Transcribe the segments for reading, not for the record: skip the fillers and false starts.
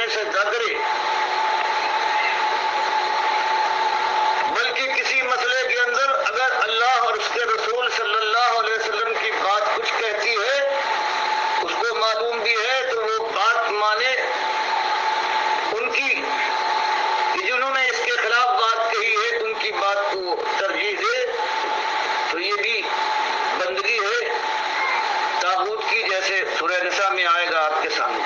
میں سجدہ کرے، بلکہ کسی مسئلے کے اندر اگر اللہ اور اس کے رسول صلی اللہ علیہ وسلم کی بات کچھ کہتی ہے، اس کو معلوم بھی ہے، تو وہ بات مانے ان کی، کہ جنہوں نے اس کے خلاف بات کہی ہے ان کی بات کو ترجیح دے، تو یہ بھی بندگی ہے طاغوت کی، جیسے سورہ نساء میں آئے گا آپ کے سامنے۔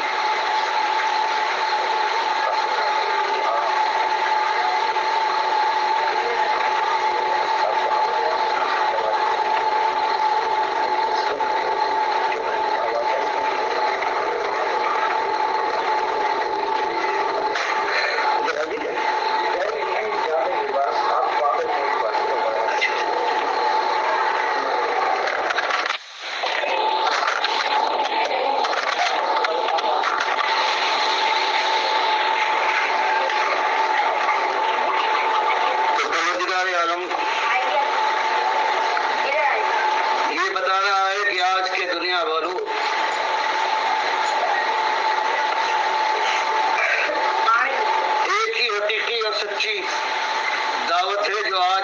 دعوت ہے جو آج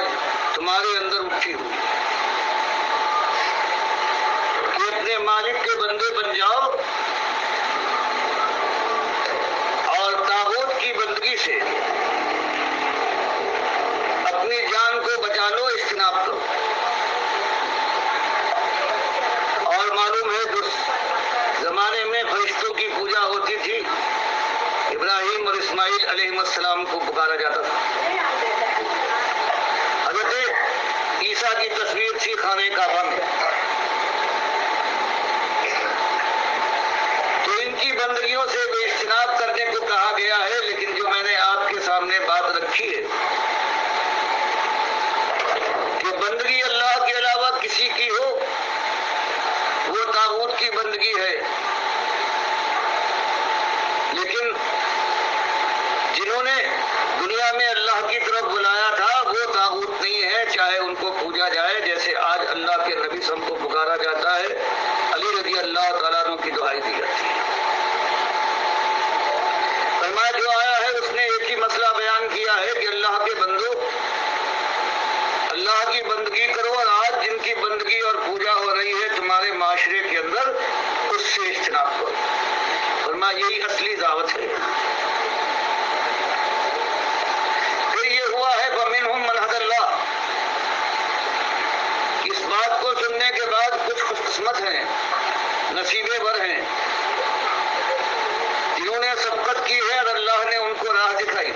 تمہارے اندر اٹھی ہوئی کہ اپنے مالک کے بندے بن جاؤ اور طاغوت کی بندگی سے اپنی جان کو بچا لو، اجتناب کرو۔ اور معلوم ہے جس زمانے میں فرشتوں کی پوجا ہوتی تھی، ابراہیم اور اسماعیل علیہ السلام کو پکارا جاتا تھا۔ حضرت عیسیٰ کی تصویر تھی خانہ کعبہ میں، تو ان کی بندگیوں سے بے اجتناب کرنے کو کہا گیا ہے، لیکن جو میں نے آپ کے سامنے بات رکھی ہے کہ بندگی اللہ کے علاوہ کسی کی ہو وہ طاغوت کی بندگی ہے، لیکن جنہوں نے دنیا میں اللہ کی طرف بلایا تھا وہ طاغوت نہیں ہے، چاہے ان کو پوجا جائے، جیسے آج اللہ کے نبی صلی اللہ علیہ وسلم کو پکارا جاتا ہے، علی رضی اللہ تعالیٰ عنہ کی دعائی دی جاتی ہے۔ فرمایا جو آیا ہے اس نے ایک ہی مسئلہ بیان کیا ہے کہ اللہ کے بندو اللہ کی بندگی کرو، اور آج جن کی بندگی اور پوجا ہو رہی ہے تمہارے معاشرے کے اندر اس سے اجتناب کرو۔ فرمایا یہی اصلی دعوت ہے۔ وَمِنْهُمْ مَنْ هَدَى اللَّهُ، اس بات کو سننے کے بعد کچھ خوش قسمت ہیں، نصیبے بر ہیں، جنہوں نے سبقت کی ہے اور اللہ نے ان کو راہ دکھائی،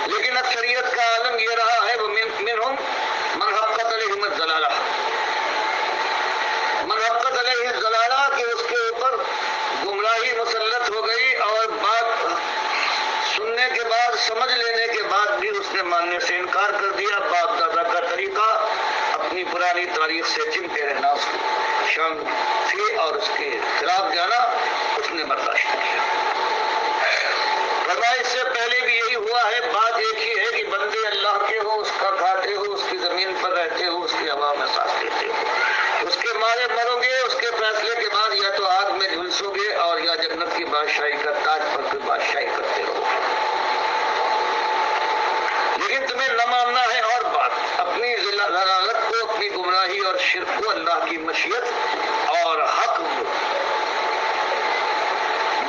لیکن اکثریت کا عالم یہ رہا ہے وَمِنْهُمْ مَنْ حَقَّتْ عَلَيْهِمُ الضَّلَالَةُ، من حقت علیہ الضلالہ کہ اس کے اوپر گمراہی مسلط ہو گئی، اور بات سننے کے بعد سمجھ لینے کے بعد بھی اس نے ماننے سے انکار کر دیا۔ باپ دادا کا طریقہ، اپنی پرانی تاریخ سے چمٹے رہنا، اس کی شان تھی اور اس کے خلاف جانا اس نے برداشت کیا۔ فرمایا اس سے پہلے بھی یہی ہوا ہے، بات ایک ہی ہے کہ بندے اللہ کے ہو، اس کا کھاتے ہو، اس کی زمین پر رہتے ہو، اس کی ہوا میں سانس لیتے ہو، اس کے مارے مرو گے، اس کے فیصلے کے بعد یا تو آگ میں جھلسو گے اور یا جنت کی بادشاہی کا تاج پر کوئی بادشاہی کرتے رہو گے۔ لیکن تمہیں نہ ماننا ہے اور بات، اپنی ضلالت کو، اپنی گمراہی اور شرک کو اللہ کی مشیت اور حق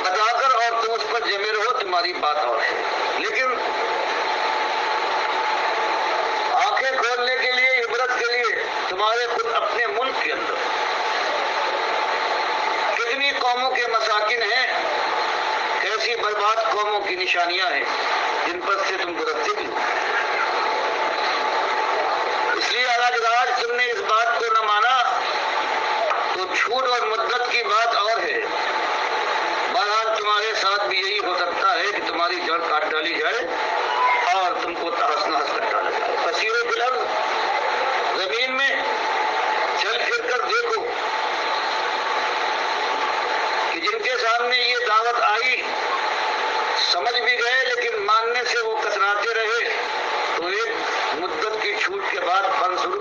بتا کر اور تم اس پر جمے رہو، تمہاری بات اور ہے۔ لیکن آنکھیں کھولنے کے لیے، عبرت کے لیے تمہارے خود اپنے ملک کے اندر کتنی قوموں کے مساکن ہیں، کیسی برباد قوموں کی نشانیاں ہیں جن پر سے تم گزرتے بھی ہو۔ اس لیے اگر آج تم نے اس بات کو نہ مانا تو جھوٹ اور مدت کی بات اور ہے، بہرحال تمہارے ساتھ بھی یہی ہو سکتا ہے کہ تمہاری جڑ کاٹ ڈالی جائے اور تم کو تہس نہس کر ڈالا جائے۔ فسیرو فی الارض، زمین میں چل پھر کر دیکھو کہ جن کے سامنے یہ دعوت آئی سمجھ بھی گئے لیکن ماننے سے وہ کتراتے رہے، تو ایک مدت کی چھوٹ کے بعد فانظر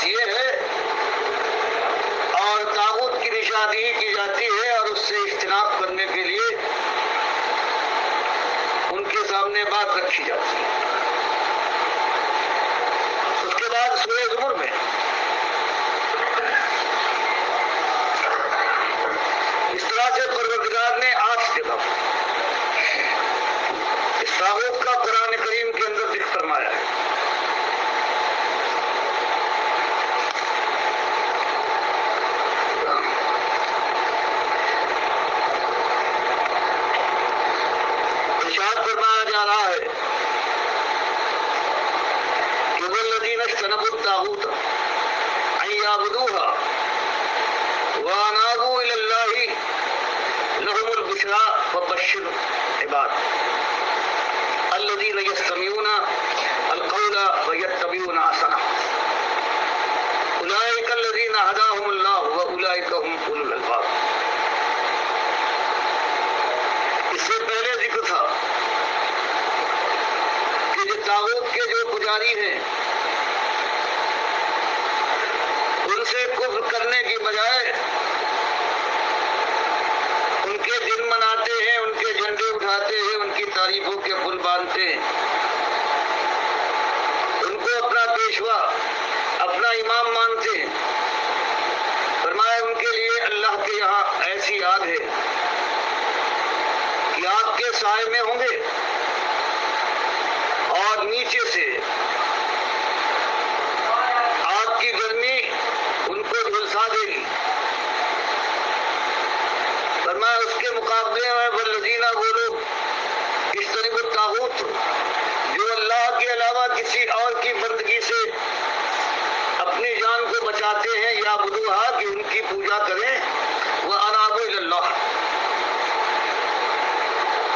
بحث یہ ہے اور طاغوت کی نشاندہی کی جاتی ہے اور اس سے اجتناب کرنے کے لیے ان کے سامنے بات رکھی جاتی ہے۔ اس کے بعد سورہ زمر میں اس طرح سے پروردگار نے 8 جگہ اس طاغوت کا قرآن کریم کے اندر ذکر فرمایا ہے۔ ارشاد فرمایا جا رہا ہے کہ والذین اجتنبوا الطاغوت ان یعبدوها وانابوا الی اللہ لهم البشرى فبشر عباد الذین یستمعون القول ویتبعون احسنہ اولئک الذین ہداهم اللہ واولئک هم اولو الالباب۔ اس سے پہلے ذکر تھا کہ جو طاغوت کے جو پجاری ہیں ان سے کفر کرنے کی بجائے ان کے دن مناتے ہیں، ان کے جھنڈے اٹھاتے ہیں، ان کی تعریفوں کے پل باندھتے ہیں، ان کو اپنا پیشوا اپنا امام مانتے ہیں۔ فرمایا ان کے لیے اللہ کے یہاں ایسی یاد ہے کہ آپ کے سائے میں ہوں گے اور نیچے سے آپ کی گرمی ان کو جھلسا دے گی۔ فرمایا اس کے مقابلے میں والذین وہ لوگ اجتنبوا الطاغوت جو اللہ کے علاوہ کسی اور کی بندگی سے اپنی جان کو بچاتے ہیں، یا بدوہا کہ ان کی پوجا کریں، وانابوا الی اللہ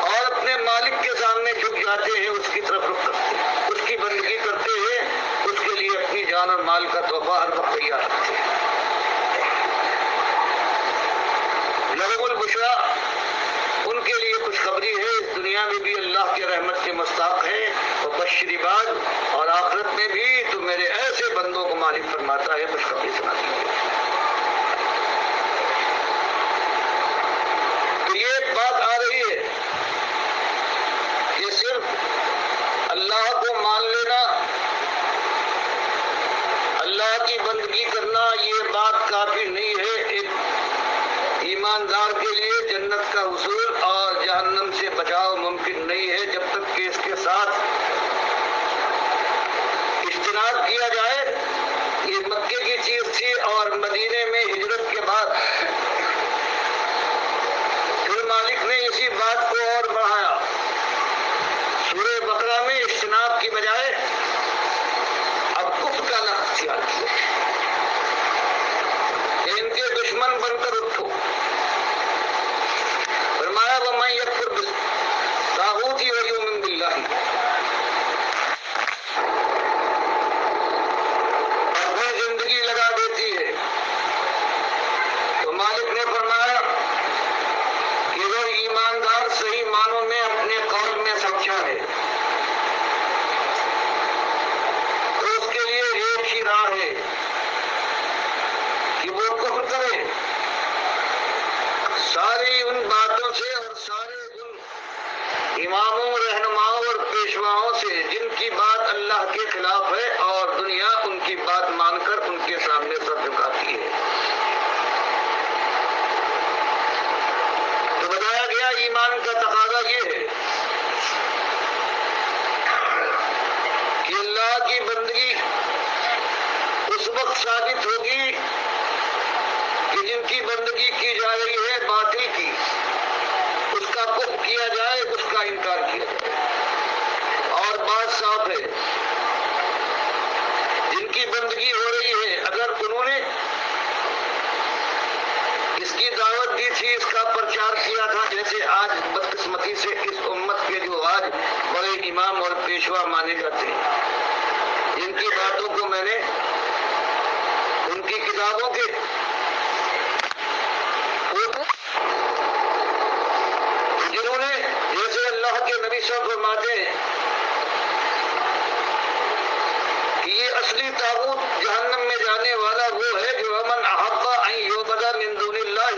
اور اپنے مالک کے سامنے جھک جاتے ہیں، اس کی طرف رخ کرتے ہیں، اس کی بندگی کرتے ہیں، اس کے لیے اپنی جان اور مال کا تحفہ ہر وقت تیار رکھتے ہیں۔ لہم البشریٰ ان کے لیے خوشخبری ہے، اس دنیا میں بھی اللہ کی رحمت کے مستحق ہے، وبشر عباد اور آخرت میں بھی تو میرے ایسے بندوں کو مالک فرماتا ہے خوشخبری سنا دیجیے۔ تو یہ بات آ رہی ہے کہ صرف اللہ کو مان لینا، اللہ کی بندگی کرنا یہ بات کافی نہیں ہے۔ ایک ایماندار کے لیے جنت کا حصول اور جہنم سے بچاؤ ممکن نہیں ہے جب تک کہ اس کے ساتھ اجتناب کیا جائے۔ یہ مکے کی چیز تھی اور مدینے میں ہجرت کے بعد پھر مالک نے اسی بات کو اور بڑھایا۔ سورہ بقرہ میں اجتناب کی بجائے اب کفر کا لفظ اختیار کیا کہ ان کے دشمن بن کر اٹھو۔ فرمایا وَمَن يَكْفُرْ بِالطَّاغُوتِ وَيُؤْمِن بِاللَّهِ، اپنی زندگی لگا دیتی ہے تو مالک نے فرمایا کہ وہ ایماندار صحیح معنوں میں اپنے قول میں سچا ہے تو اس کے لیے ایک ہی راہ ہے کہ وہ کفر کرے ساری ان باتوں سے اور سارے ان اماموں، رہنماؤں اور پیشواؤں سے جن کی بات اللہ کے خلاف ہے اور دنیا ان کی بات مان کر ان کے سامنے سر جھکاتی ہے۔ تو بتایا گیا ایمان کا تقاضا یہ ہے کہ اللہ کی بندگی اس وقت ثابت ہوگی کہ جن کی بندگی کی جا رہی ہے باطل کی، اس کا کفر کیا جائے، اس کا انکار کیا جائے۔ اور بات صاف ہے، جن کی بندگی ہو رہی ہے اگر انہوں نے اس کی دعوت دی تھی، اس کا پرچار کیا تھا، جیسے آج بدقسمتی سے اس امت کے جو آج بڑے امام اور پیشوا مانے جاتے ہیں، جن کی باتوں کو میں نے ان کی کتابوں کے جنہوں نے جیسے اللہ کے نبی صاحب فرماتے ہیں کہ یہ اصلی طاغوت جہنم میں جانے ماننے والا وہ ہے جو من احب ان یعبد من دون اللہ،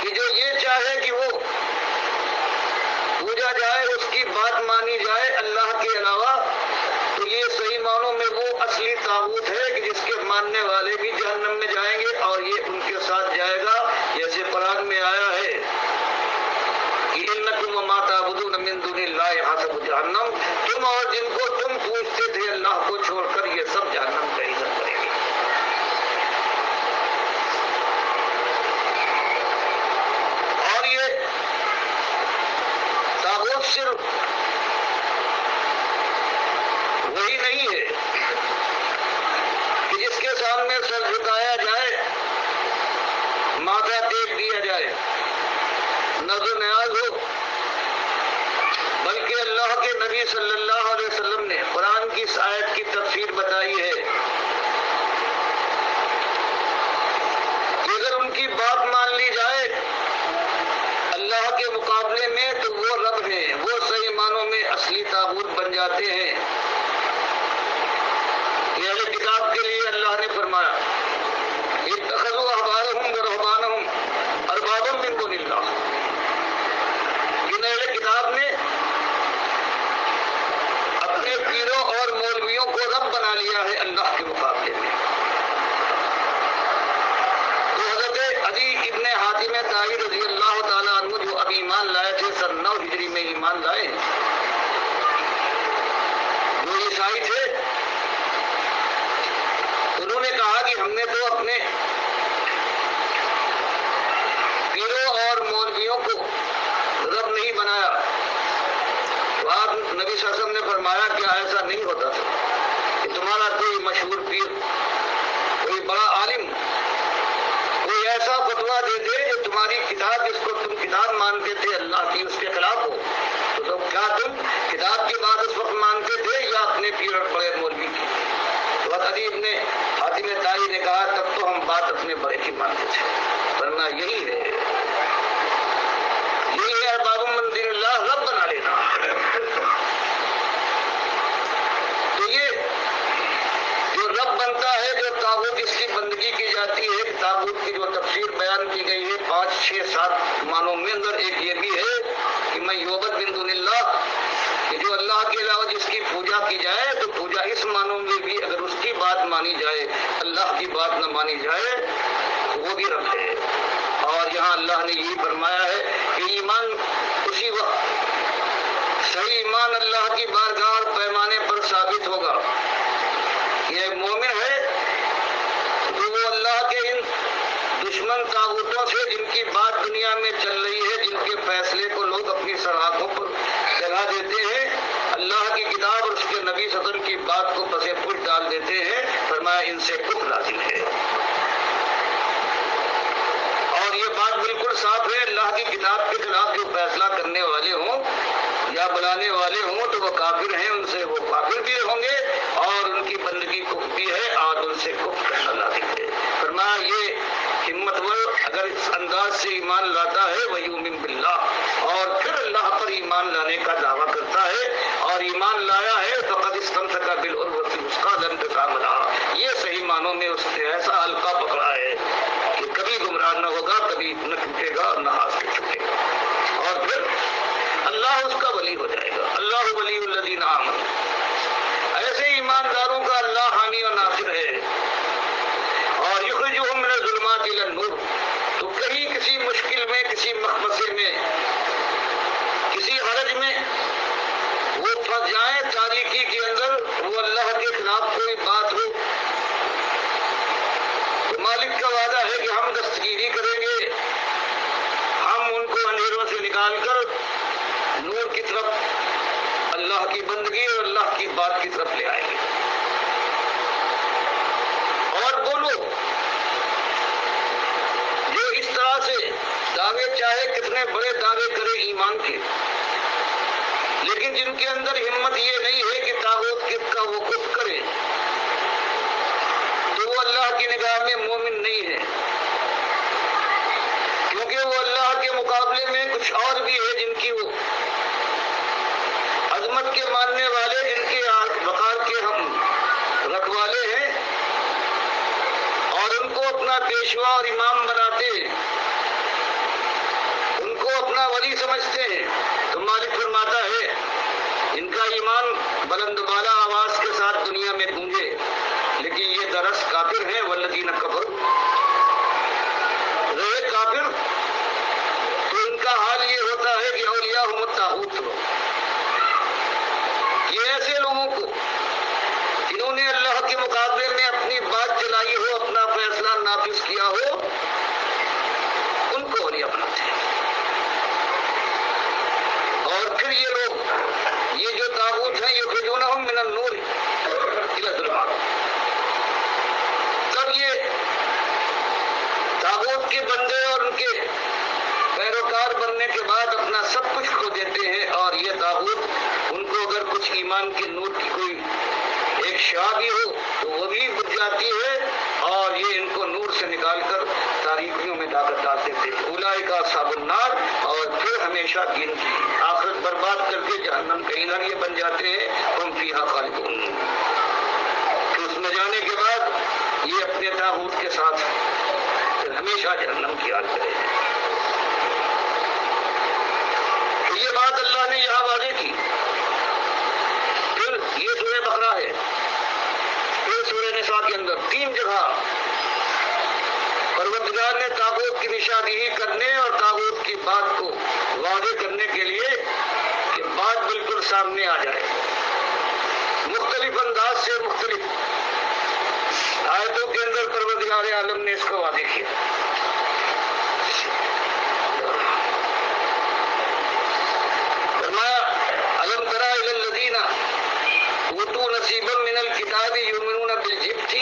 کہ جو یہ چاہے کہ وہ پوجا جائے، اس کی بات مانی جائے اللہ کے علاوہ، تو یہ صحیح معنوں میں وہ اصلی طاغوت ہے کہ جس کے ماننے والے بھی جہنم میں جائیں گے اور یہ ان کے ساتھ جائے گا، جیسے قرآن میں آیا ہے کہ انکم وما تعبدون من دون اللہ حسب جہنم، تم اور جن کو تم پوجتے تھے اللہ کو چھوڑ کر یہ سب جہنم کا ایندھن کریں گے۔ اور یہ طاغوت صرف وہی نہیں ہے کہ جس کے سامنے سر جھکایا جائے، ماتھا ٹیک دیا جائے، نظر نیاز ہو، بلکہ اللہ کے نبی صلی اللہ علیہ وسلم نے قرآن کی اس آیت کی تفسیر بتائی ہے کہ اگر ان کی بات مان لی جائے اللہ کے مقابلے میں تو وہ رب ہیں، وہ صحیح معنوں میں اصلی طاغوت بن جاتے ہیں۔ یہ اہل کتاب کے لیے اللہ نے فرمایا اتخذوا احبارهم ورهبانهم اربابا من دون اللہ، ان اہل کتاب نے اپنے پیروں اور مولویوں کو رب بنا لیا ہے اللہ کے مقابلے میں۔ تو حضرت عدی ابن حاتم طائی رضی اللہ تعالیٰ عنہ جو اب ایمان لائے تھے، سن 9 ہجری میں ایمان لائے، جو عیسائی تھے، انہوں نے کہا کہ ہم نے تو اپنے پیروں اور مولویوں کو رب نہیں بنایا۔ تو آپ نبی صلی اللہ علیہ وسلم نے فرمایا کہ ایسا نہیں ہوتا تھا کہ تمہارا کوئی مشہور پیر، کوئی بڑا عالم کوئی ایسا فتویٰ دے دے جو تمہاری کتاب، جس کو تم کتاب مانتے تھے اللہ کی، اس کے خلاف ہو، تو کیا تم کتاب کی بات اس وقت مانتے تھے یا اپنے پیر اور بڑے مولوی کی؟ تو عدی ابن حاتم طائی نے کہا تب تو ہم بات اپنے بڑے کی مانتے تھے، ورنہ یہی ہے ارباب من دون اللہ، رب بنا لینا۔ تو یہ جو رب بنتا ہے، جو طاغوت اس کی بندگی کی جاتی ہے، طاغوت کی جو تفسیر بیان کی گئی ہے 5 6 7 معنوں میں، اندر ایک یہ بھی ہے کہ من یعبد من دون اللہ، کہ جو اللہ کے علاوہ جس کی پوجا کی جائے، تو پوجا اس معنوں میں بھی اگر اس کی بات مانی جائے، اللہ کی بات نہ مانی جائے تو وہ بھی رب ہے۔ اور یہاں اللہ نے یہی فرمایا ہے کہ ایمان اسی وقت صحیح ایمان اللہ کی بارگاہ اور پیمانے پر ثابت ہوگا۔ یہ مومن ہے تو وہ اللہ کے ان دشمن طاغوتوں سے جن کی بات دنیا میں چل رہی ہے، جن کے فیصلے کو لوگ اپنی سراغوں پر جگہ دیتے ہیں، اللہ کی کتاب اور اس کے نبی صلی اللہ علیہ وسلم کی بات کو پسے پش ڈال دیتے ہیں، فرمایا ان سے کفر لازم ہے۔ اور یہ بات بالکل صاف ہے، اللہ کی کتاب کے خلاف جو فیصلہ کرنے والے ہوں یا بلانے والے ہوں تو وہ کافر ہیں، ان سے وہ کافر بھی ہوں گے اور ان کی بندگی کفر بھی ہے اور ان سے کفر کرنا لازم ہے۔ فرمایا یہ ہمت ور اگر اس انداز سے ایمان لاتا ہے وَيُؤْمِنْ بِاللَّهِ، اور پھر اللہ پر ایمان لانے کا دعویٰ کرتا ہے اور ایمان لایا ہے فَقَدِ اسْتَمْسَكَ بِالْعُرْوَةِ الْوُثْقَىٰ لَا انْفِصَامَ لَهَا، یہ صحیح معنوں میں اس نے ایسا حلقہ پکڑا ہے کہ کبھی گمراہ نہ ہوگا، کبھی نہ ٹوٹے گا اور نہ ہاتھ سے چھوٹے گا، اور پھر اللہ اس کا ولی ہو جائے گا۔ اللہ ولی الذین آمنوا، ایسے ایمانداروں کا اللہ حامی و ناصر ہے۔ اور یخرجہم من الظلمات الی النور، تو کہیں کسی مشکل میں، کسی مخمصے میں، کسی حرج میں وہ پھنس جائیں، تاریکی کے اندر وہ اللہ کے خلاف کوئی بات ہو، تو مالک کا وعدہ ہے کہ ہم دستگیری کریں گے، ہم ان کو اندھیروں سے نکال کر نور کی طرف، اللہ کی بندگی اور اللہ کی بات کی طرف لے آئیں گے۔ اور وہ لوگ جو اس طرح سے دعوے چاہے کتنے بڑے دعوے کرے ایمان کے، لیکن جن کے اندر ہمت یہ نہیں ہے کہ طاغوت کا وہ کفر کرے، تو وہ اللہ کی نگاہ میں مومن نہیں ہے، کیونکہ وہ اللہ کے مقابلے میں کچھ اور بھی ہے جن کی وہ عظمت کے ماننے والے، جن کے وقار کے ہم پیشوا اور امام بناتے ہیں، ان کو اپنا ولی سمجھتے ہیں، تو مالک فرماتا ہے ان کا ایمان بلند بالا آواز کے ساتھ دنیا میں گونجے، لیکن یہ درس کافر ہیں، والذین کفروا، رہے کافر تو ان کا حال یہ ہوتا ہے کہ اولیاءہم الطاغوت، یہ ایسے لوگوں کو جنہوں نے اللہ کے مقابلے میں اپنی بات چلائی ہو، اپنا فیصلہ نافذ کیا ہو، ان کو اولیاء بناتے ہیں۔ اور پھر یہ لوگ، یہ جو طاغوت ہیں، یخرجونہم من النور الی الظلمات، تب یہ طاغوت کے بندے اور ان کے پیروکار بننے کے بعد اپنا سب کچھ کھو دیتے ہیں، اور یہ طاغوت ان کو اگر کچھ ایمان کے نور کی کوئی ایک شعاع بھی ہو تو وہ بھی بجھ جاتی ہے، اور یہ ان کو نور سے نکال کر تاریکیوں میں ڈال دیتے ہیں۔ اولئک اصحاب النار، اور پھر ہمیشہ کی ان کی آخرت برباد کر کے جہنم کے ایندھن یہ بن جاتے ہیں، ہم فیہا خالدون، کہ اس میں جانے کے بعد یہ اپنے طاغوت کے ساتھ پھر ہمیشہ جہنم کی آگ کرے ہیں۔ تو یہ بات اللہ نے یہاں واضح کی۔ پھر یہ سورہ بقرہ ہے، پھر سورہ نساء کے اندر 3 جگہ پروردگار نے طاغوت کی نشاندہی کرنے اور طاغوت کی بات کو واضح کرنے کے لیے کہ بات بالکل سامنے آ جائے، مختلف انداز سے مختلف آیتوں کے اندر پروردگار عالم نے اس کو واضح کیا۔ فرمایا الم تری الی الذین اوتوا نصیبا من الکتاب یؤمنون بالجبت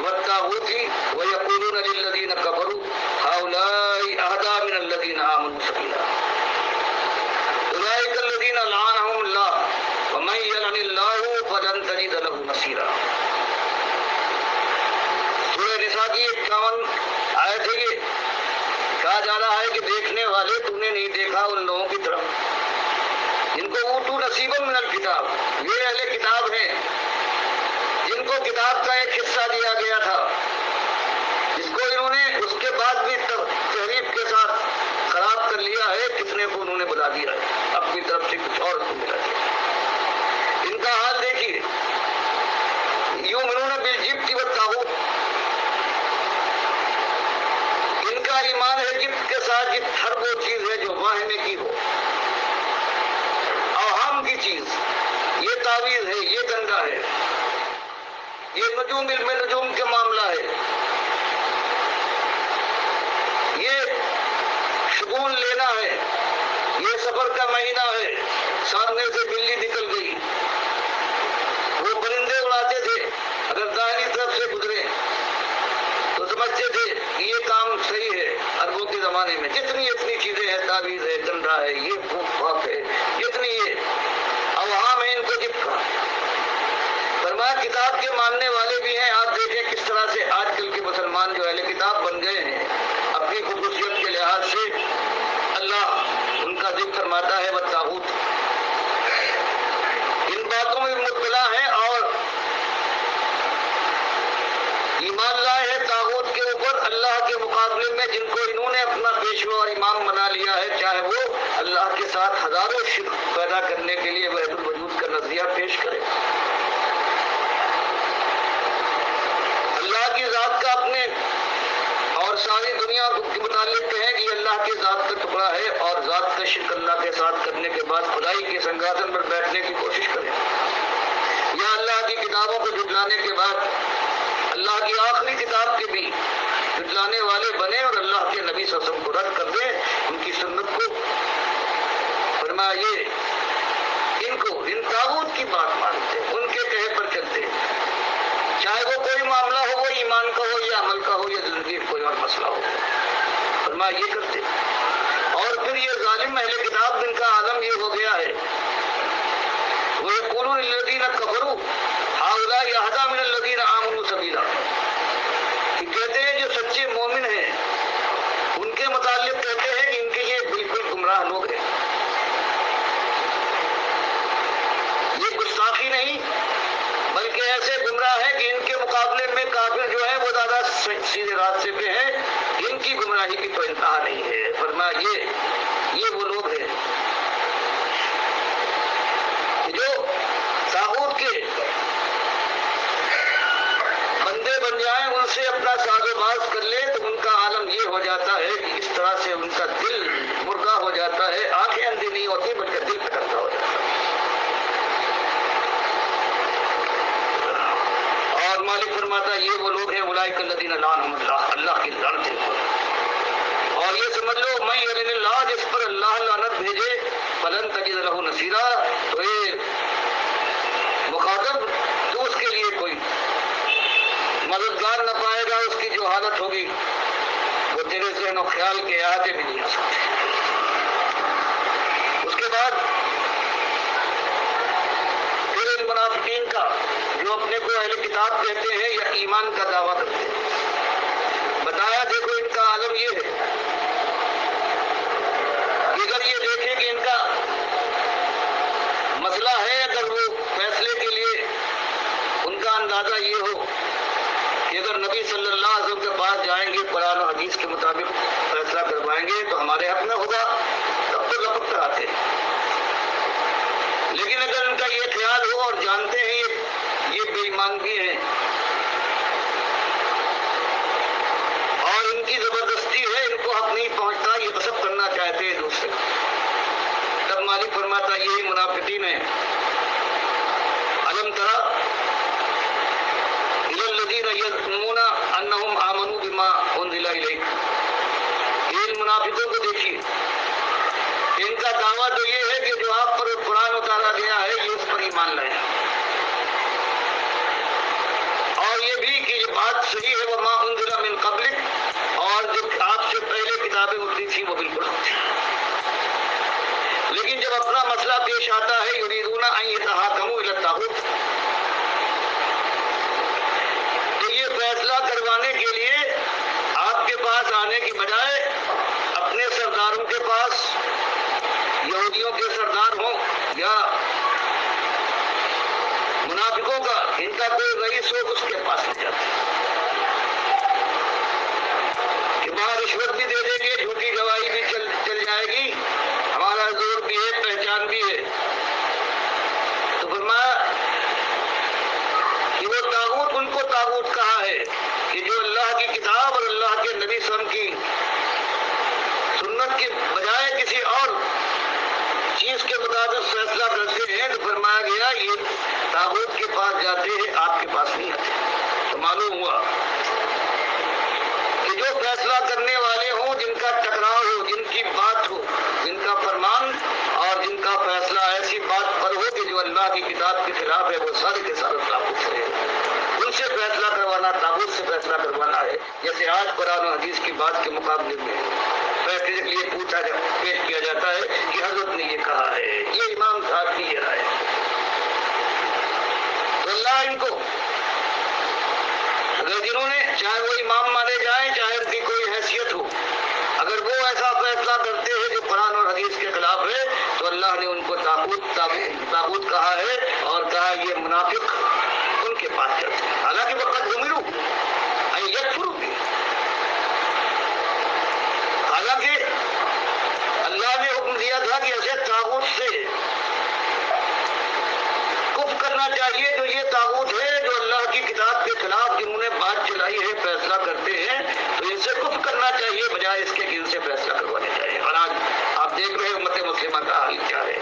والطاغوت ویقولون للذین کفروا هؤلاء اهدی من الذین آمنوا سبیلا اولئک الذین لعنهم اللہ ومن یلعن اللہ فلن تجد له نصیرا۔ سورہ نساء کی 51 آیت ہے۔ یہ کہا جا رہا ہے کہ دیکھنے والے تم نے نہیں دیکھا ان لوگوں کی طرف جن کو اوتو نصیبا من الکتاب، یہ اہل کتاب ہیں جن کو کتاب کا ایک حصہ دیا گیا تھا، جس کو انہوں نے اس کے بعد بھی تحریف کے ساتھ خراب کر لیا ہے، کتنے کو انہوں نے بلا دیا ہے، اپنی طرف سے کچھ اور کو ملا دیا۔ ان کا حال دیکھیے، یؤمنون بالجبت والطاغوت، ان کا ایمان ہے جبت کے ساتھ، جبت ہر وہ چیز ہے جو واہمے کی ہو، اوہام کی چیز، یہ تعویذ ہے، یہ گنگا ہے، یہ نجوم، علم نجوم کے معاملہ ہے، یہ شگون لینا ہے، یہ سفر کا مہینہ ہے، سامنے سے بلی نکل گئی، وہ پرندے اڑاتے تھے، اگر دائیں طرف سے گزرے تو سمجھتے تھے کہ یہ کام صحیح ہے۔ عربوں کے زمانے میں جتنی چیزیں ہیں، تعویذ ہے، کنڈا ہے، یہ پھونک پھاک ہے، جتنی یہ اوہام ہے، ان کو جب کا فرمایا کتاب کے ماننے والے بھی ہیں۔ آپ دیکھیں کس طرح سے آج کل کے مسلمان جو اہل کتاب بن گئے ہیں، اپنی خصوصیت کے لحاظ سے اللہ ان کا ذکر فرماتا ہے والطاغوت، ان باتوں میں مبتلا ہیں اور ایمان لائے ہیں طاغوت کے اوپر اللہ کے مقابلے میں، جن کو انہوں نے اپنا پیشوا اور امام بنا لیا ہے، چاہے وہ اللہ کے ساتھ ہزاروں شرک پیدا کرنے کے لیے وحدت الوجود کا نظریہ پیش کرے۔ اللہ کی ذات کا اپنے اور ساری دنیا کے متعلق کہیں کہ یہ اللہ کی ذات کا ٹکڑا ہے، اور ذات کا شرک اللہ کے ساتھ کرنے کے بعد خدائی کے سنگھاسن پر بیٹھنے کی کوشش کریں، یا اللہ کی کتابوں کو جھٹلانے کے بعد اللہ کی آخری کتاب کے بھی جھٹلانے والے بنے اور اللہ کے نبی صلی اللہ علیہ وسلم کو رد کر دیں، ان کی سنت کو۔ فرمایا یہ ان طاغوت کی بات مانتے، ان کے کہے پر چلتے، چاہے وہ کوئی معاملہ ہو، وہ ایمان کا ہو یا عمل کا ہو یا زندگی کوئی اور مسئلہ ہو، فرمایا یہ کرتے۔ اور پھر یہ ظالم اہل کتاب جن کا عالم یہ ہو گیا ہے، وہ یقولون للذین کفروا ہؤلاء اہدی من الذین آمنوا سبیلا، کہ کہتے ہیں جو سچے مومن ہیں ان کے متعلق کہتے ہیں کہ ان کے یہ بالکل گمراہ لوگ ہیں۔ یہ گستاخی نہیں بلکہ یہ ایسے گمراہ ہیں کہ ان کے مقابلے میں کافر جو ہیں وہ زیادہ سیدھے راستے پہ ہیں، ان کی گمراہی کی تو انتہا نہیں ہے۔ فرمایا یہ وہ لوگ ہیں جو طاغوت کے بندے بن جائیں، ان سے اپنا ساز و باز کر لے تو ان کا عالم یہ ہو جاتا ہے کہ اس طرح سے ان کا دل مردہ ہو جاتا ہے، آنکھیں اندھی نہیں ہوتی بلکہ دل پھٹکتا ہو جاتا ہے۔ اور مالک فرماتا ہے یہ وہ لوگ ہیں اولئک الذین لعنهم اللہ، اللہ کی لعنت ہے۔ اور یہ سمجھ لو من یلن اللہ، جس پر اللہ لعنت بھیجے، فلن تجد له نصیرا، تو یہ مخاطب تو اس کے لیے کوئی مددگار نہ پائے گا، اس کی جو حالت ہوگی وہ تیرے ذہن و خیال کے احاطے بھی نہیں آ سکتے۔ اس کے بعد پھر ان منافقین کا جو اپنے کو اہل کتاب کہتے ہیں یا ایمان کا دعویٰ کرتے ہیں، بتایا دیکھو ان کا عالم یہ ہے کہ اگر یہ دیکھیں کہ ان کا مسئلہ ہے، اگر وہ فیصلے کے لیے ان کا اندازہ یہ ہو کہ اگر نبی صلی اللہ علیہ وسلم کے پاس جائیں گے، قرآن و حدیث کے مطابق فیصلہ کروائیں گے تو ہمارے حق میں ہوگا، تب تو لپک کر آتے ہیں۔ لیکن اگر ان کا یہ خیال ہو اور جانتے ہیں یہ بے ایمان بھی ہیں اور ان کی زبردستی ہے، ان کو حق نہیں پہنچتا، یہ غصب کرنا چاہتے ہیں دوسرے کو، تب مالک فرماتا یہی منافقین ہیں۔ الم تری الی الذین یزعمون انہم آمنوا بما انزل الیک، ان منافقوں کو دیکھیے، ان کا دعویٰ تو یہ ہے کہ جو آپ پر قرآن اتارا گیا ہے یہ اس پر ایمان لائے، اور یہ بھی کہ یہ بات صحیح ہے وما انزل من قبلک، اور جو آپ سے پہلے کتابیں اتری تھی وہ بالکل حق تھی۔ لیکن جب اپنا مسئلہ پیش آتا ہے یریدون ان یتحاکموا الی الطاغوت، تو یہ فیصلہ کروانے کے لیے آپ کے پاس آنے کی بجائے اپنے سرداروں کے پاس، یہودیوں کے سردار ہوں یا منافقوں کا، ان کا کوئی رئیس ہو اس کے پاس لے جاتے ہیں کہ وہاں رشوت بھی دے دیں گے، جھوٹی گواہی بھی چل جائے گی، ہمارا زور بھی ہے، پہچان بھی ہے۔ تو فرمایا کہ وہ طاغوت، ان کو طاغوت کہا ہے کہ جو اللہ کی کتاب اور اللہ کے نبی صلی اللہ علیہ وسلم کی سنت کے بجائے کسی اور چیز کے مطابق فیصلہ کرتے ہیں، تو فرمایا گیا یہ طاغوت کے پاس جاتے ہیں، آپ کے پاس نہیں آتے۔ تو معلوم ہوا کہ جو فیصلہ کرنے والے ہوں، جن کا ٹکراؤ ہو، جن کی بات ہو، جن کا فرمان اور جن کا فیصلہ ایسی بات پر ہو کہ جو اللہ کی کتاب کے خلاف ہے، وہ سارے کے سارے طاغوت ہے، ان سے فیصلہ کروانا، طاغوت سے فیصلہ کروانا ہے۔ جیسے آج قرآن و حدیث کی بات کے مقابلے میں فیصلے کے لیے پیش کیا جاتا ہے کہ حضرت نے یہ کہا ہے، یہ امام صاحب کی یہ رائے، تو اللہ ان کو اگر جنہوں نے، چاہے وہ امام مانے جائیں، چاہے ان کی کوئی حیثیت ہو، اگر وہ ایسا فیصلہ کرتے ہیں جو قرآن اور حدیث کے خلاف ہے، تو اللہ نے ان کو طاغوت کہا ہے اور کہا یہ منافق ان کے پاس چلتے ہیں، حالانکہ وقت ضمیرو یکفروا بھی، حالانکہ اللہ نے حکم دیا تھا کہ ایسے طاغوت سے کفر کرنا چاہیے، تو یہ طاغوت ہے جو اللہ کی کتاب کے خلاف جنہوں نے بات چلائی ہے، فیصلہ کرتے ہیں، تو ان سے کفر کرنا چاہیے بجائے اس کے کہ ان سے فیصلہ کروانے چاہیے۔ اور آج آپ دیکھ رہے ہیں امت مسلمہ کا حال کیا ہے،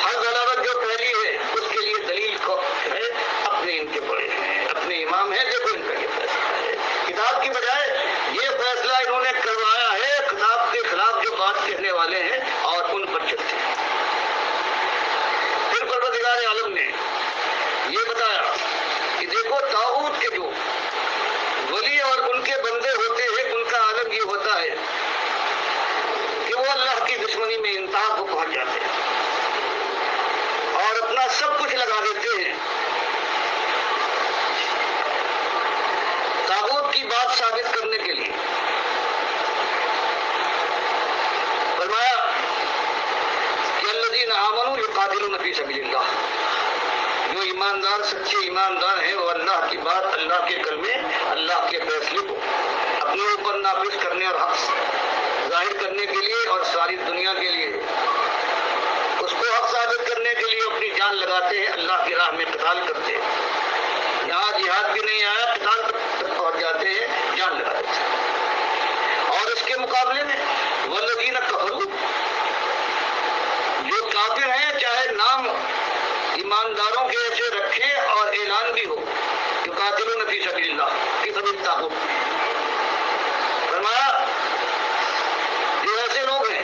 ہر غلاوت جو پھیلی ہے اس کے لیے دلیل کو ہے اپنے ان کے بڑے ہیں، اپنے امام ہیں، دیکھو ان کا یہ فیصلہ ہے، کتاب کی بجائے یہ فیصلہ انہوں نے کروایا ہے، کتاب کے خلاف جو بات کہنے والے ہیں اور ان پر چلتے ہیں۔ پھر پروردگار عالم نے یہ بتایا کہ دیکھو طاغوت کے جو ولی اور ان کے بندے ہوتے ہیں، ان کا عالم یہ ہوتا ہے کہ وہ اللہ کی دشمنی میں انتہا کو پہنچ جاتے ہیں اور اپنا سب کچھ لگا دیتے ہیں طاغوت کی بات ثابت کرنے کے لیے۔ فرمایا کہ الذین آمنوا یقاتلون فی سبیل اللہ، جو ایماندار سچے ایماندار ہیں وہ اللہ کی بات، اللہ کے کلمے، اللہ کے فیصلے کو اپنے اوپر نافذ کرنے اور حق ظاہر کرنے کے لیے اور ساری دنیا کے لیے اس کو حق ثابت کرنے کے لیے اپنی جان لگاتے ہیں، اللہ کی راہ میں قتال کرتے ہیں۔ یہاں جہاد بھی نہیں آیا، قتال تک پہنچ جاتے ہیں، جان لگا دیتے ہیں۔ اور اس کے مقابلے میں والذین کفروا، جو کافر ہیں، چاہے نام ایمانداروں کے ایسے رکھے اور اعلان بھی ہو یقاتلون فی سبیل اللہ، فی سبیل الطاغوت، فرمایا جو ایسے لوگ ہیں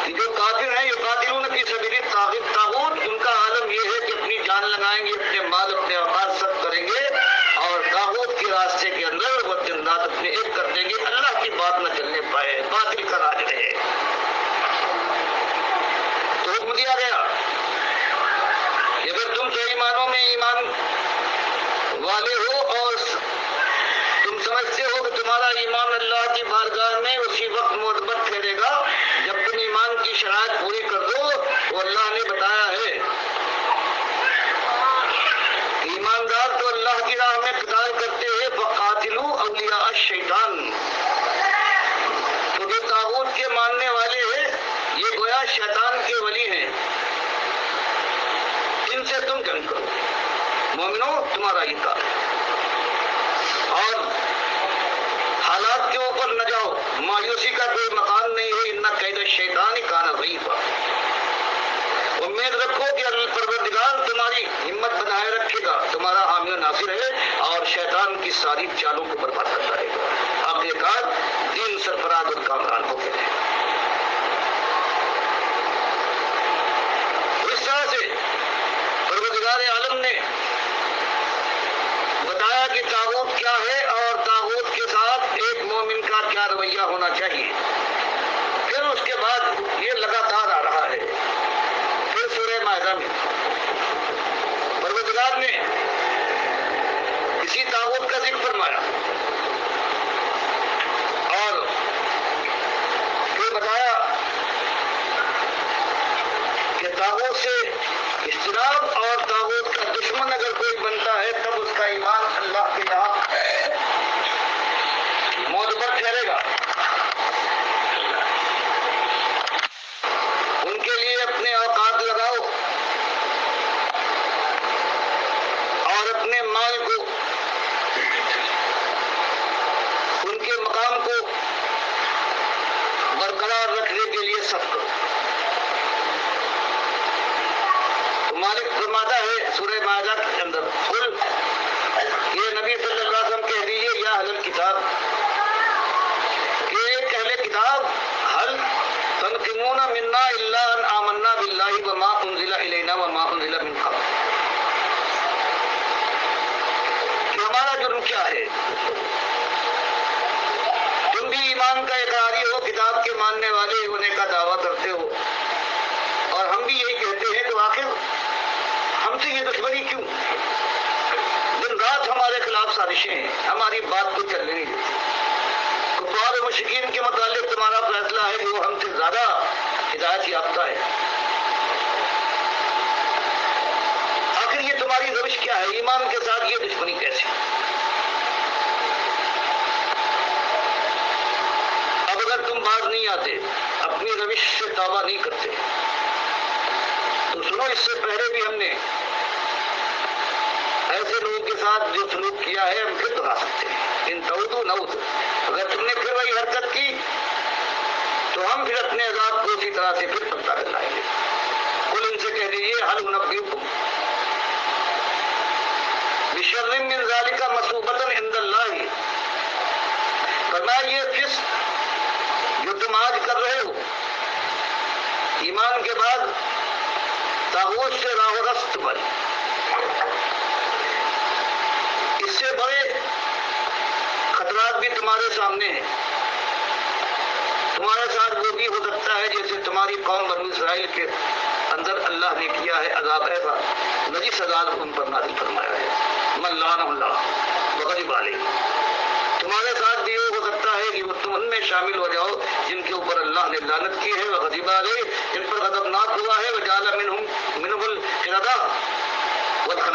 کہ جو کافر ہیں یقاتلون فی سبیل الطاغوت، ان کا عالم یہ ہے کہ اپنی جان لگائیں گے، اپنے مال اپنے اوقات سب کریں گے اور طاغوت کے راستے کے اندر وہ دن رات اپنے ایک کر دیں گے، اللہ کی بات نہ چلنے پائے، باطل کا راج رہے۔ تو حکم دیا گیا کہ اگر تم صحیح معنوں میں ایمان والے ہو اور تم سمجھتے ہو کہ تمہارا ایمان اللہ کی بارگاہ میں اسی وقت معتبر ٹھہرے گا جب تم ایمان کی شرائط پوری کر دو، تو اللہ نے بتایا ہے کہ ایماندار تو اللہ کی راہ میں قتال کرتے ہیں، فقاتلوا اولیاء الشیطان، تو جو طاغوت کے ماننے والے ہیں یہ گویا شیطان کے ولی ہیں، ان سے تم جنگ کرو، مومنو تمہارا یہ کام ہے، اور حالات کے اوپر نہ جاؤ، مایوسی کا کوئی مقام نہیں ہے، ان کید الشیطان کان ضعیفا، امید رکھو کہ پروردگار تمہاری ہمت بنائے رکھے گا، تمہارا حامی و ناصر ہے اور شیطان کی ساری چالوں کو برباد کرتا رہے گا، آخر کار دین سرفراز اور کامران ہو گئے۔ اس طرح سے پروردگار عالم نے بتایا کہ طاغوت کیا ہے اور طاغوت کے ساتھ ایک مومن کا کیا رویہ ہونا چاہیے۔ پھر اس کے بعد یہ لگاتار آ رہا ہے، پھر سورہ مائدہ میں پروردگار نے اسی طاغوت کا ذکر فرمایا اور پھر بتایا کہ طاغوت سے اجتناب اور طاغوت کا دشمن اگر کوئی بنتا ہے تب اس کا ایمان اللہ کے یہاں معتبر ٹھہرے گا۔ ان کے لیے اپنے اوقات لگاؤ اور اپنے مال کو، ان کے مقام کو برقرار رکھنے کے لیے سب کرو۔ مالک فرماتا ہے سورہ مائدہ کے اندر، قل یہ نبی صلی اللہ علیہ وسلم کہہ دیجیے یا اہل الکتاب، کہ اہل کتاب هل تنقمون منا الا ان آمنا باللہ وما انزل الینا وما انزل من قبل، کہ ہمارا جرم کیا ہے؟ تم بھی ایمان کا اقراری ہو، کتاب کے ماننے والے ہونے کا دعویٰ کرتے ہو، اور ہم بھی یہی کہتے ہیں کہ آخر ہم سے یہ دشمنی کیوں؟ دن رات ہمارے خلاف سازشیں ہیں، ہماری بات کو چلنے نہیں دیتی، کفار و مشرکین کے متعلق تمہارا فیصلہ ہے کہ وہ ہم سے زیادہ ہدایت یافتہ ہے، آخر یہ تمہاری روش کیا ہے؟ ایمان کے ساتھ یہ دشمنی کیسے؟ اب اگر تم باز نہیں آتے، اپنی روش سے توبہ نہیں کرتے، تو سنو اس سے پہلے بھی ہم نے ایسے لوگوں کے ساتھ جو سلوک کیا ہے ہم پھر دہرا سکتے ہیں، ان تعودوا نعود، اگر تم نے پھر وہی حرکت کی تو ہم پھر اپنے عذاب کو اسی طرح سے پھر پلٹا کر لائیں گے۔ قل ان سے کہہ دیجیے هل انبئکم بشر من ذلک مثوبۃ عند اللہ، فرمایا یہ فسق جو تم آج کر رہے ہو ایمان کے بعد طاغوت سے راہ و رست پر، اس سے بڑے خطرات بھی تمہارے سامنے ہیں، تمہارے ساتھ وہ بھی ہو سکتا ہے جیسے تمہاری قوم بنو اسرائیل کے اندر اللہ نے کیا ہے، عذاب ایسا نجس عذاب ان پر نازل فرمایا ہے، من لعنہ اللہ وغضب علیہ، تمہارے ساتھ بھی یہ ہو سکتا ہے کہ وہ تم ان میں شامل ہو جاؤ جن کے اوپر اللہ نے لعنت کی ہے، وغضب علیہ، جن پر غضبناک ہوا ہے، وجعل منہم القردہ والخنازیر،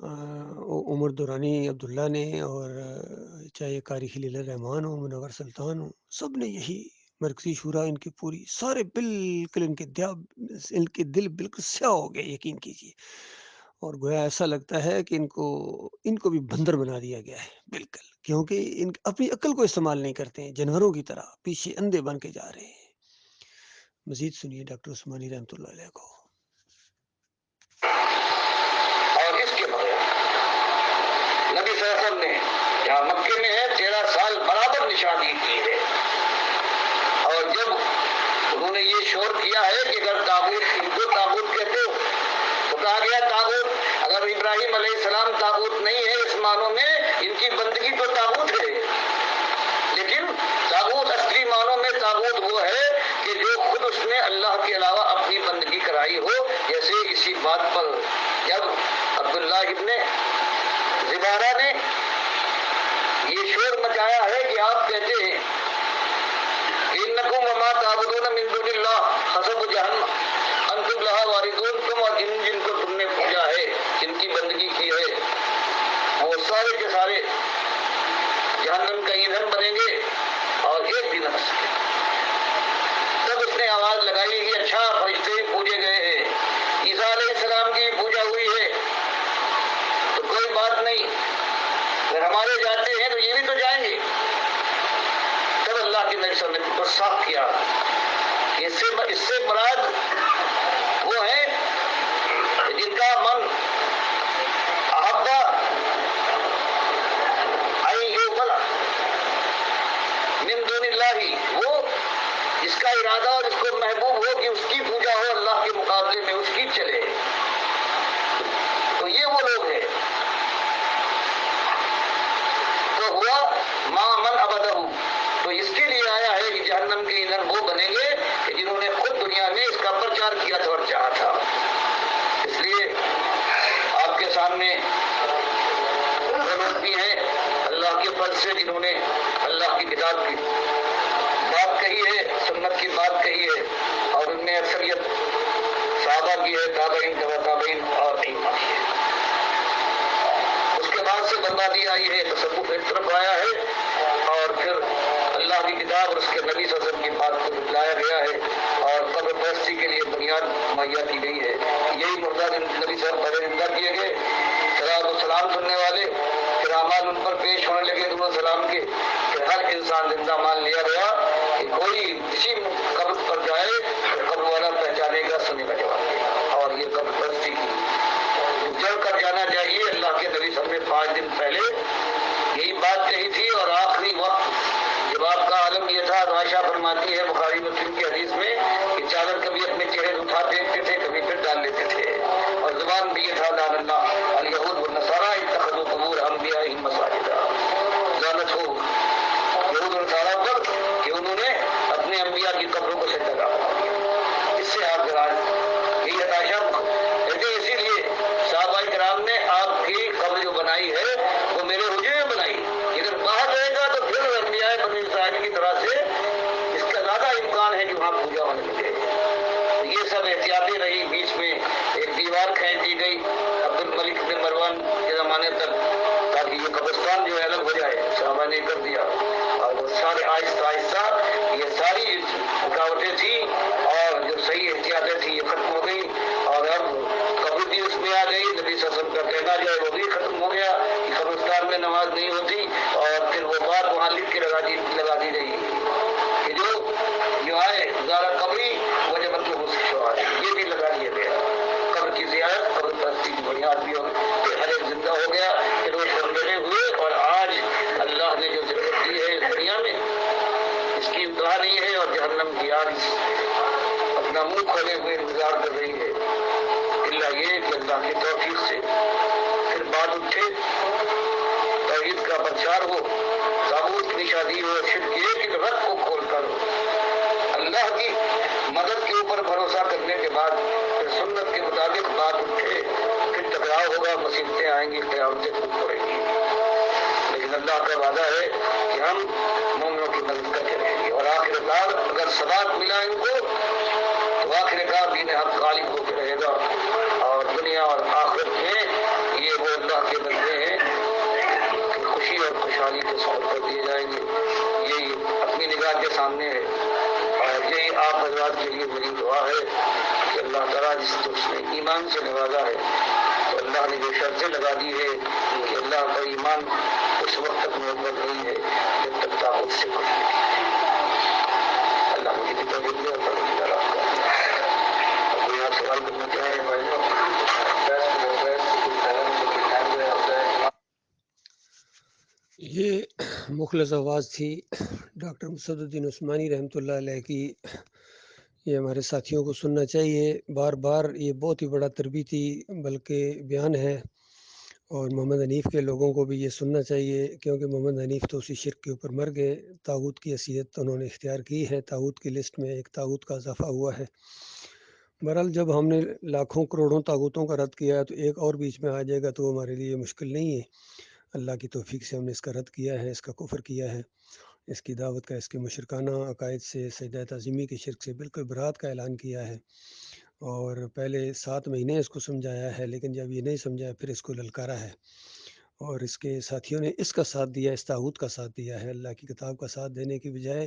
عمر دورانی عبداللہ نے، اور چاہے قاری خلیل الرحمان ہو، منور سلطان ہو، سب نے یہی مرکزی شورا ان کی پوری سارے بالکل ان کے دل بالکل سیاہ ہو گئے، یقین کیجیے، اور گویا ایسا لگتا ہے کہ ان کو بھی بندر بنا دیا گیا ہے بالکل، کیونکہ ان اپنی عقل کو استعمال نہیں کرتے ہیں، جانوروں کی طرح پیچھے اندھے بن کے جا رہے ہیں۔ مزید سنیے ڈاکٹر عثمانی رحمۃ اللہ علیہ کو۔ اور اس کے بغیر نبی صلی اللہ علیہ وسلم نے جہاں مکے میں ہے 13 سال برابر نشانی کی ہے، اور جب انہوں نے یہ شور کیا ہے کہ اگر تاغوت ان کو تاغوت کہتے ہو تو کہا گیا تاغوت اگر ابراہیم علیہ السلام تاغوت نہیں ہے اس معنوں میں، ان کی بندگی تو تاغوت ہے، لیکن تاغوت اصلی معنوں میں تاغوت وہ ہے کہ جو خود اس نے اللہ کے علاوہ اپنی بندگی کرائی ہو، جیسے اسی بات پر جب عبداللہ ابن زبارہ نے یہ شور مچایا ہے کہ آپ کہتے ہیں انکم وما تعبدون من دون اللہ حسب جہنم انتم لہا واردون، تم اور جن کو تم نے پوجا ہے، جن کی بندگی کی ہے، وہ سارے کے سارے جہنم کا ایندھن بنیں گے اور ایک بھی نہ بچ سکے۔ تب اس نے آواز لگائی کہ اچھا فرشتے بھی پوجے گئے ہیں، عیسیٰ علیہ السلام کی پوجا ہوئی ہے تو کوئی بات نہیں، اگر ہمارے جاتے ہیں تو یہ بھی تو جائیں گے۔ تب اللہ کے نبی صلی اللہ علیہ وسلم نے صاف کیا کہ اس سے مراد وہ ہیں جن کا من احبا من دون اللہ، وہ جس کا ارادہ اور جس کو محبوب ہو کہ اس کی پوجا ہو اللہ کے مقابلے میں، اس کی چلے، تو یہ وہ لوگ ہیں۔ تو ہوا ما من ابدہ، تو اس کے لیے آیا ہے کہ جہنم کے ایندھن وہ بنیں گے کہ جنہوں نے خود دنیا میں اس کا پرچار کیا تھا اور چاہا تھا۔ اس لیے آپ کے سامنے بھی ہیں اللہ کے فضل سے جنہوں نے اللہ کی کتاب کی بات کہی ہے، سنت کی بات کہی ہے، اور ان میں اکثریت صحابہ کی ہے، تابعین تبع تابعین اور ائمہ کی ہے۔ اس کے بعد سے بربادی آئی ہے، تصوف ایک طرف آیا ہے، اور پھر اللہ کی کتاب اور اس کے نبی صلی اللہ علیہ وسلم کی بات کو لایا گیا ہے، اور قبر پرستی کے لیے بنیاد مہیا کی گئی ہے۔ یہی مردہ نبی صلی اللہ علیہ وسلم پر زندہ کیے گئے، سلام و سلام سننے والے، پھر اعمال ان پر پیش ہونے لگے دونوں سلام کے، پھر ہر انسان زندہ مان لیا گیا کہ کوئی کسی قبر پر جائے تو قبر والا پہچانے گا، سنے گا جواب دے گا، اور یہ قبر پرستی کی جڑ کر جانا چاہیے۔ اللہ کے نبی صلی اللہ علیہ وسلم نے 5 دن پہلے یہی بات کہی تھی، اور آخری وقت جب آپ کا عالم یہ تھا، عائشہ فرماتی ہے بخاری مسلم کی حدیث میں کہ چادر کبھی اپنے چہرے اٹھا دیکھتے تھے، کبھی پھر ڈال لیتے تھے، اور زبان بھی یہ تھا لعن اللہ الیہود والنصارى اتخذوا قبور انبیائہم مساجدا، لعنت ہو یہود و نصارہ پر کہ انہوں نے اپنے انبیاء کی قبروں کو سجدہ گاہ بنا دیا۔ اس سے آپ یہی عائشہ کہتے ہیں، اسی لیے صحابہ کرام نے آپ کی قبر جو بنائی ہے وہ میرے حجرے میں بنائی، اگر باہر رہے گا تو پھر انبیاء بنی اسرائیل کی طرح سے اس کا زیادہ امکان ہے کہ وہاں پوجا ہونے لگے۔ یہ سب احتیاطیں رہی، بیچ میں ایک دیوار کھینچ دی گئی عبد الملک بن مروان کے زمانے تک، تاکہ یہ قبرستان جو ہے الگ ہو جائے، صحابہ نے کر دیا، اور وہ سارے آہستہ آہستہ یہ ساری رکاوٹیں تھیں اور جو صحیح احتیاطیں تھیں یہ ختم ہو گئی، اور اب قبر بھی اس میں آ گئی، نبی صلی اللہ علیہ وسلم کا کہنا جو ہے وہ بھی ختم ہو گیا کہ قبرستان میں نماز نہیں ہوتی، اور پھر وہ بات وہاں لکھ کے لگا دی رہی کہ جو آئے زیارہ قبری وجہ مطلب اس شعار، یہ بھی لگا دیا گیا۔ قبر کی زیارت قبر پرستی کی بنیاد بھی ہو کہ ہر ایک زندہ ہو گیا کہ روز بندے ہوئے، اور آج اللہ نے جو ضرورت دی ہے اس دنیا میں اس کی انتہا نہیں ہے، اور جہنم کی آگ اپنا منہ کھولے ہوئے انتظار کر رہی ہے، اللہ یہ کہ اللہ کی توفیق سے پھر بات اٹھے، توحید کا پرچار ہو، تابوت کی شادی ہو، شرک ایک رت کو کھول کر اللہ کی مدد کے اوپر بھروسہ کرنے کے بعد پھر سنت کے مطابق بات اٹھے، پھر ٹکراؤ ہوگا، مصیبتیں آئیں گی، قیامتیں خوب پڑیں گی، لیکن اللہ کا وعدہ ہے کہ ہم مومنوں کی مدد کرتے رہیں گے، اور آخر کار اگر ثبات ملا ان کو تو آخر کار دین حق غالب ہو کے رہے گا، اور دنیا اور آخرت میں یہ وہ اللہ سامنے ہے، اور یہی آپ حضرات کے لیے میری دعا ہے کہ اللہ تعالیٰ جس کو اس نے ایمان سے نوازا ہے تو اللہ نے جو شرطیں لگا دی ہے کہ اللہ کا ایمان اس وقت تک محبت نہیں ہے جب تک طاقت سے کچھ اللہ مجھے بھی توفیق دے اور کوئی آپ سوال کرنا چاہے بھائی؟ یہ مخلص آواز تھی ڈاکٹر مسد الدین عثمانی رحمۃ اللہ علیہ کی. یہ ہمارے ساتھیوں کو سننا چاہیے بار بار. یہ بہت ہی بڑا تربیتی بلکہ بیان ہے، اور محمد حنیف کے لوگوں کو بھی یہ سننا چاہیے، کیونکہ محمد حنیف تو اسی شرک کے اوپر مر گئے. طاغوت کی حیثیت انہوں نے اختیار کی ہے، طاغوت کی لسٹ میں ایک طاغوت کا اضافہ ہوا ہے. بہرحال جب ہم نے لاکھوں کروڑوں طاغوتوں کا رد کیا ہے تو ایک اور بیچ میں آ جائے گا تو وہ ہمارے لیے مشکل نہیں ہے. اللہ کی توفیق سے ہم نے اس کا رد کیا ہے، اس کا کفر کیا ہے، اس کی دعوت کا، اس کے مشرکانہ عقائد سے، سجدہ تعظیمی کے شرک سے بالکل برات کا اعلان کیا ہے. اور پہلے 7 مہینے اس کو سمجھایا ہے، لیکن جب یہ نہیں سمجھایا پھر اس کو للکارا ہے. اور اس کے ساتھیوں نے اس کا ساتھ دیا، اس طاغوت کا ساتھ دیا ہے. اللہ کی کتاب کا ساتھ دینے کی بجائے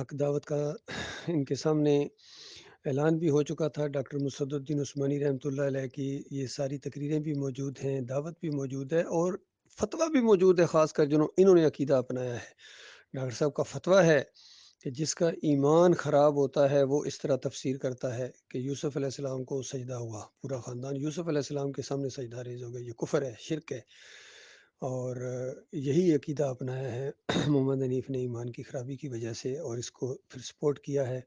حق دعوت کا ان کے سامنے اعلان بھی ہو چکا تھا. ڈاکٹر مسد الدین عثمانی رحمۃ اللہ علیہ کی یہ ساری تقریریں بھی موجود ہیں، دعوت بھی موجود ہے، اور فتویٰ بھی موجود ہے، خاص کر انہوں نے عقیدہ اپنایا ہے. ڈاکٹر صاحب کا فتویٰ ہے کہ جس کا ایمان خراب ہوتا ہے وہ اس طرح تفسیر کرتا ہے کہ یوسف علیہ السلام کو سجدہ ہوا، پورا خاندان یوسف علیہ السلام کے سامنے سجدہ ریز ہو گئے. یہ کفر ہے، شرک ہے. اور یہی عقیدہ اپنایا ہے محمد حنیف نے ایمان کی خرابی کی وجہ سے، اور اس کو پھر سپورٹ کیا ہے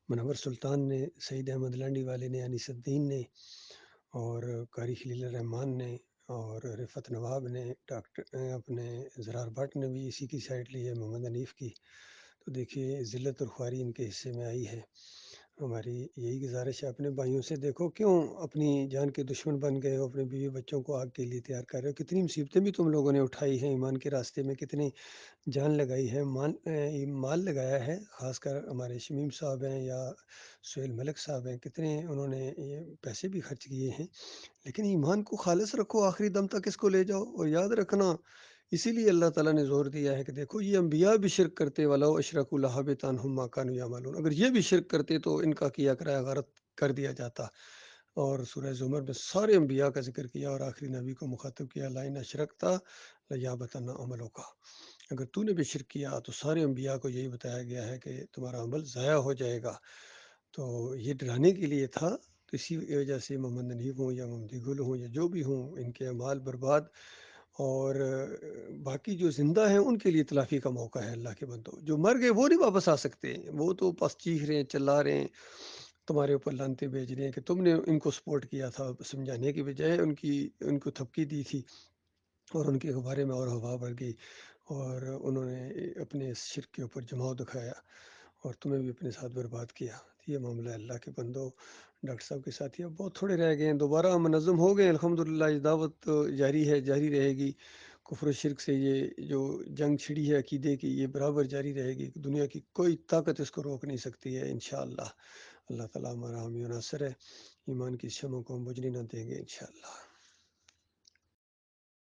منور سلطان نے، سعید احمد لانڈی والے نے، انیس الدین نے، اور قاری خلیل الرحمان نے، اور رفعت نواب نے، ڈاکٹر اپنے زرار بٹ نے بھی اسی کی سائڈ لی ہے، محمد حنیف کی. تو دیکھیے ذلت اور خواری ان کے حصے میں آئی ہے. ہماری یہی گزارش ہے اپنے بھائیوں سے، دیکھو کیوں اپنی جان کے دشمن بن گئے ہو، اپنے بیوی بچوں کو آگ کے لیے تیار کر رہے ہو. کتنی مصیبتیں بھی تم لوگوں نے اٹھائی ہیں ایمان کے راستے میں، کتنی جان لگائی ہے، مال لگایا ہے. خاص کر ہمارے شمیم صاحب ہیں یا سہیل ملک صاحب ہیں، کتنے انہوں نے یہ پیسے بھی خرچ کیے ہیں. لیکن ایمان کو خالص رکھو، آخری دم تک اس کو لے جاؤ. اور یاد رکھنا، اسی لیے اللہ تعالیٰ نے زور دیا ہے کہ دیکھو یہ انبیاء بھی شرک کرتے، وَلَوْ أَشْرَكُوا لَحَبِطَ عَنْهُمْ مَا كَانُوا يَعْمَلُونَ. اگر یہ بھی شرک کرتے تو ان کا کیا کرایہ غارت کر دیا جاتا. اور سورہ زمر میں سارے انبیاء کا ذکر کیا اور آخری نبی کو مخاطب کیا، لَئِنْ أَشْرَكْتَ لَيَحْبَطَنَّ عَمَلُكَ. اگر تو نے بھی شرک کیا تو سارے انبیاء کو یہی بتایا گیا ہے کہ تمہارا عمل ضائع ہو جائے گا. تو یہ ڈرانے کے لیے تھا. تو اسی وجہ سے محمد حنیف ہوں یا محمد گل ہوں یا جو بھی ہوں، ان کے اعمال برباد. اور باقی جو زندہ ہیں ان کے لیے تلافی کا موقع ہے. اللہ کے بندو، جو مر گئے وہ نہیں واپس آ سکتے، وہ تو بس چیخ رہے ہیں، چلا رہے ہیں، تمہارے اوپر لانتیں بھیج رہے ہیں کہ تم نے ان کو سپورٹ کیا تھا. سمجھانے کی بجائے ان کو تھپکی دی تھی، اور ان کے بارے میں اور ہوا بڑھ گئی، اور انہوں نے اپنے اس شرک کے اوپر جماؤ دکھایا اور تمہیں بھی اپنے ساتھ برباد کیا. یہ معاملہ اللہ کے بندو. ڈاکٹر صاحب کے ساتھی اب بہت تھوڑے رہ گئے ہیں، دوبارہ منظم ہو گئے الحمدللہ. یہ دعوت جاری ہے، جاری رہے گی. کفر و شرک سے یہ جو جنگ چھڑی ہے عقیدے کی، یہ برابر جاری رہے گی. دنیا کی کوئی طاقت اس کو روک نہیں سکتی ہے انشاءاللہ. اللہ تعالیٰ ہمارا حامی و ناصر ہے. ایمان کی شمع کو ہم بجھنے نہ دیں گے انشاءاللہ.